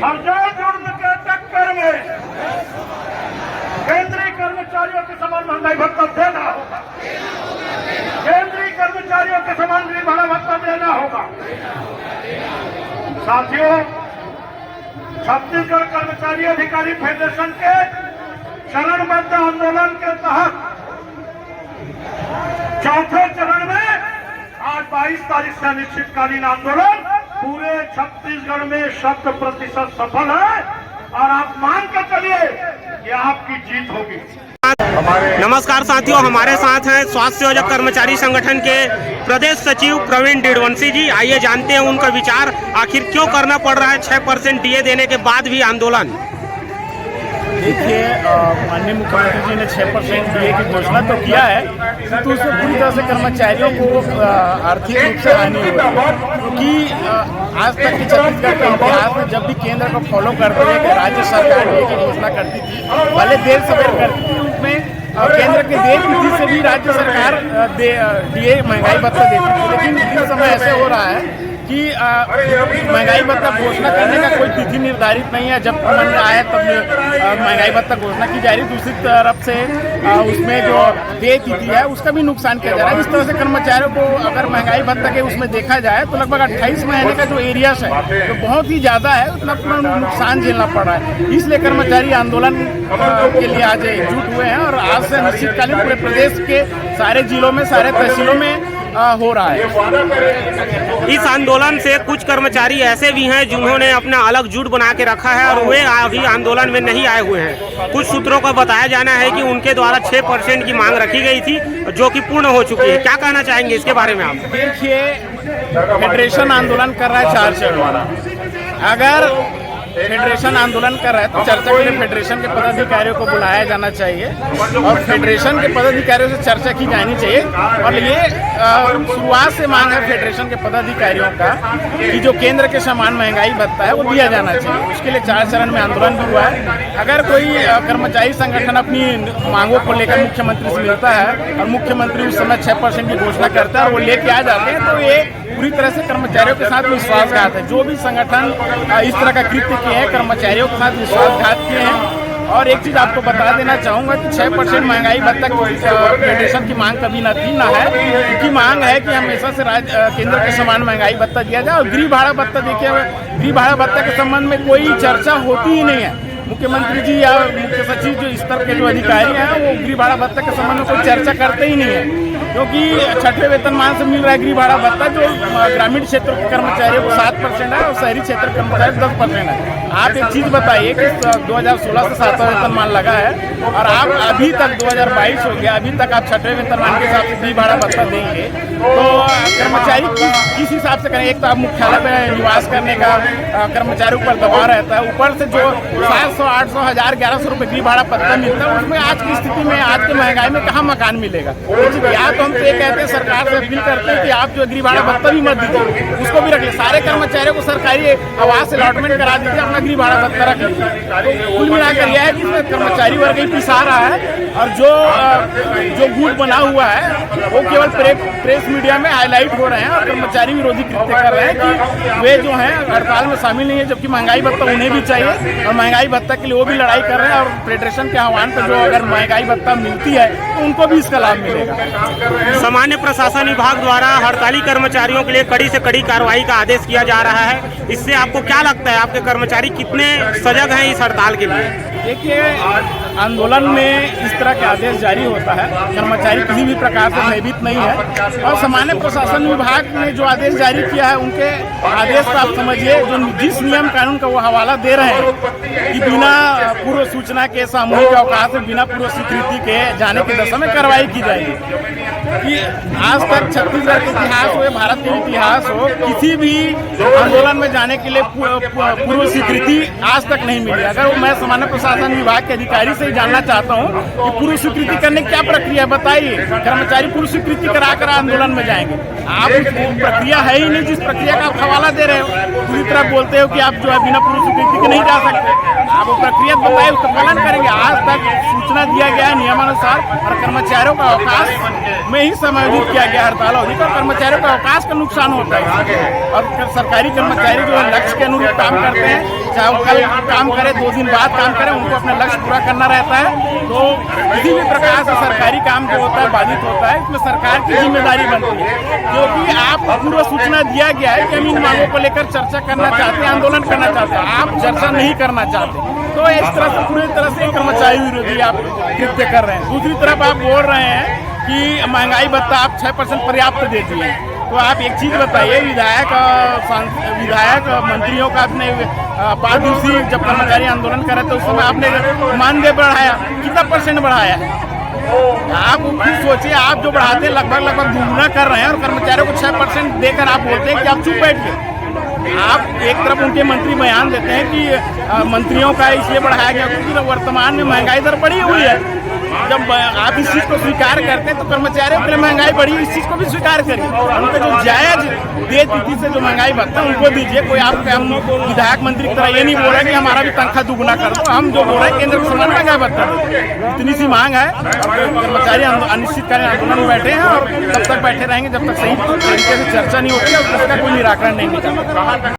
और जुर्म के चक्कर में केंद्रीय कर्मचारियों के समान महंगाई भत्ता देना होगा। केंद्रीय कर्मचारियों के समान गरीब भाड़ा भत्ता देना होगा। साथियों, छत्तीसगढ़ कर्मचारी अधिकारी फेडरेशन के चरणबद्ध आंदोलन के तहत चौथे चरण में आज 22 तारीख से अनिश्चितकालीन आंदोलन पूरे छत्तीसगढ़ में 100% सफल है और आप मान के चलिए कि आपकी जीत होगी। नमस्कार साथियों, हमारे साथ हैं स्वास्थ्य योजक कर्मचारी संगठन के प्रदेश सचिव प्रवीण डिडवंसी जी। आइए जानते हैं उनका विचार, आखिर क्यों करना पड़ रहा है 6% डीए देने के बाद भी आंदोलन। देखिए, माननीय मुख्यमंत्री जी ने 6% डीए की घोषणा तो किया है, किंतु उससे पूरी तरह से कर्मचारियों को आर्थिक रूप से हानि हुई, क्योंकि आज तक के छत्तीसगढ़ के इतिहास में जब भी केंद्र को फॉलो करते हुए कि राज्य सरकार डीए की घोषणा करती थी, भले देर सवेर करती थी, उसमें केंद्र के देय तिथि से भी राज्य सरकार डीए महंगाई भत्ता देती थी। लेकिन इस समय ऐसे हो रहा है कि महंगाई भत्ता घोषणा करने का कोई तिथि निर्धारित नहीं है। जब मन में आए तब महंगाई भत्ता घोषणा की जा रही। दूसरी तरफ से उसमें जो देय तिथि है उसका भी नुकसान किया जा रहा है। इस तरह से कर्मचारियों को अगर महंगाई भत्ता के उसमें देखा जाए तो लगभग 28 महीने का जो एरियास है तो बहुत ही ज़्यादा है, उतना पूरा नुकसान झेलना पड़ रहा है। इसलिए कर्मचारी आंदोलन के लिए आज एकजुट हुए हैं और आज से अनिश्चितकालीन पूरे प्रदेश के सारे जिलों में, सारे तहसीलों में हो रहा है। इस आंदोलन से कुछ कर्मचारी ऐसे भी हैं जिन्होंने अपना अलग जुट बना के रखा है और वे अभी आंदोलन में नहीं आए हुए हैं। कुछ सूत्रों का बताया जाना है कि उनके द्वारा 6% की मांग रखी गई थी जो कि पूर्ण हो चुकी है। क्या कहना चाहेंगे इसके बारे में आप? देखिए, फेडरेशन आंदोलन कर रहा है 4 चरण वाला। अगर फेडरेशन आंदोलन कर रहा है तो चर्चा के लिए फेडरेशन के पदाधिकारियों को बुलाया जाना चाहिए और फेडरेशन के पदाधिकारियों से चर्चा की जानी चाहिए। और ये शुरुआत से मांग है फेडरेशन के पदाधिकारियों का कि जो केंद्र के समान महंगाई भत्ता है वो दिया जाना चाहिए। उसके लिए 4 चरण में आंदोलन भी हुआ है। अगर कोई कर्मचारी संगठन अपनी मांगों को लेकर मुख्यमंत्री से मिलता है और मुख्यमंत्री उस समय 6% की घोषणा करता है और वो लेके आ जाते हैं तो ये पूरी तरह से कर्मचारियों के साथ विश्वासघात है। जो भी संगठन इस तरह का कृत्य किए हैं, कर्मचारियों के साथ विश्वासघात किए हैं। और एक चीज़ आपको बता देना चाहूँगा कि 6% महंगाई भत्ता फेडरेशन की मांग कभी न थी, ना है। क्योंकि मांग है कि हमेशा से केंद्र के समान महंगाई भत्ता दिया जाए। और गृह भाड़ा भत्ता, देखिए, गृह भाड़ा भत्ता के संबंध में कोई चर्चा होती ही नहीं है। मुख्यमंत्री जी या मुख्य सचिव जो स्तर के जो अधिकारी हैं वो गृह भाड़ा भत्ता के संबंध में कोई चर्चा करते ही नहीं है, क्योंकि 6वें वेतनमान से मिल रहा है गृह भाड़ा भत्ता, जो ग्रामीण क्षेत्र के कर्मचारियों को 7% है और शहरी क्षेत्र के कर्मचारियों को 10% है। आप एक चीज़ बताइए कि 2016 से 7वां वेतनमान लगा है और आप अभी तक 2022 हो गया, अभी तक आप 6वें वेतनमान के हिसाब से गृह भाड़ा भत्ता देंगे तो कर्मचारी किस हिसाब से करें? एक तो आप मुख्यालय में निवास करने का कर्मचारियों पर दबाव रहता है, ऊपर से जो 700, 800, 1000, 1100 रुपये गृह भाड़ा भत्ता मिलता है, उसमें आज की स्थिति में, आज की महंगाई में कहाँ मकान मिलेगा? या तो हम तो ये कहते हैं, सरकार से अपील करते हैं कि आप जो गृह भाड़ा भत्ता भी मत दीजिए, उसको भी रख ले। सारे कर्मचारियों को सरकारी आवास अलॉटमेंट करा दीजिए, अपना गृह भाड़ा भत्ता रख लीजिए। कुल मिलाकर यह है कि इसमें कर्मचारी वर्ग ही पिसा रहा है और जो गुट बना हुआ है वो केवल प्रेस मीडिया में हाईलाइट हो रहे हैं और कर्मचारी विरोधी कृत्य कर रहे हैं कि वे जो हैं हड़ताल में शामिल नहीं है, जबकि महंगाई भत्ता उन्हें भी चाहिए और महंगाई भत्ता के लिए वो भी लड़ाई कर रहे हैं। और फेडरेशन के आह्वान पर जो अगर महंगाई भत्ता मिलती है तो उनको भी इसका लाभ मिलेगा। सामान्य प्रशासन विभाग द्वारा हड़ताली कर्मचारियों के लिए कड़ी से कड़ी कार्रवाई का आदेश किया जा रहा है। इससे आपको क्या लगता है, आपके कर्मचारी कितने सजग हैं इस हड़ताल के लिए? देखिए, आंदोलन में इस तरह के आदेश जारी होता है, कर्मचारी किसी भी प्रकार से भयभीत नहीं है। और सामान्य प्रशासन विभाग ने जो आदेश जारी किया है, उनके आदेश को आप समझिए, जो जिस नियम कानून का वो हवाला दे रहे हैं कि बिना पूर्व सूचना के सामूहिक अवकाश में बिना पूर्व स्वीकृति के जाने की दशा में कार्रवाई की जाएगी। कि आज तक छत्तीसगढ़ के इतिहास हो, भारत के इतिहास हो, किसी भी आंदोलन में जाने के लिए पूर्व स्वीकृति आज तक नहीं मिली। अगर मैं सामान्य प्रशासन विभाग के अधिकारी से ही जानना चाहता हूँ कि पूर्व स्वीकृति करने की क्या प्रक्रिया, बताइए। कर्मचारी पूर्व स्वीकृति करा कर आंदोलन में जाएंगे? आप प्रक्रिया है ही नहीं जिस प्रक्रिया का आप हवाला दे रहे हो। पूरी तरह बोलते हो कि आप जो है बिना पूर्व स्वीकृति के नहीं जा सकते। आप वो प्रक्रिया बताइए, उसका पालन करेंगे। आज तक सूचना दिया गया है नियमानुसार और कर्मचारियों का अवकाश में में ही समायोजित किया गया हड़ताल अवधि का। कर्मचारियों का अवकाश का नुकसान होता है और सरकारी कर्मचारी जो है लक्ष्य के अनुरूप काम करते हैं, चाहे वो कल काम करे 2 दिन बाद काम करें, उनको अपना लक्ष्य पूरा करना रहता है। तो किसी भी प्रकार से सरकारी काम जो होता है बाधित होता है, इसमें सरकार की जिम्मेदारी बनती है, क्योंकि आपको पूर्व सूचना दिया गया है कि हम इन मांगों को लेकर चर्चा करना चाहते हैं, आंदोलन करना चाहते हैं, आप चर्चा नहीं करना चाहते। तो इस तरह से पूरी तरह से कर्मचारी विरोधी आप कृत्य कर रहे हैं। दूसरी तरफ आप बोल रहे हैं कि महंगाई भत्ता आप 6% पर्याप्त देती है। तो आप एक चीज बताइए, विधायक मंत्रियों का आपने 5 दिवसीय जब कर्मचारी आंदोलन कर रहे थे उस समय आपने मानदेय बढ़ाया, कितना % बढ़ाया है? आप खुद सोचिए, आप जो बढ़ाते हैं लगभग दुगुना कर रहे हैं और कर्मचारियों को 6% देकर आप बोलते हैं कि आप चुप बैठिए। आप एक तरफ उनके मंत्री बयान देते हैं कि मंत्रियों का इसलिए बढ़ाया गया क्योंकि वर्तमान में महंगाई दर बढ़ी हुई है। जब आप इस चीज को स्वीकार करते हैं तो कर्मचारियों के लिए महंगाई बढ़ी, इस चीज को भी स्वीकार करिए। उनको जो जायज दे तिथि से जो महंगाई भत्ता उनको दीजिए। कोई आप विधायक मंत्री की तरह ये नहीं बोल रहे कि हमारा भी तनख्वाह दुगुना कर दो। हम जो बोल रहे हैं केंद्र सरकार महंगाई भत्ता दो, इतनी सी मांग है। और कर्मचारी अनिश्चितकालीन आंदोलन में बैठे हैं और तब तक बैठे रहेंगे जब तक सही तरीके से चर्चा नहीं होती है और उसका कोई निराकरण नहीं निकलता।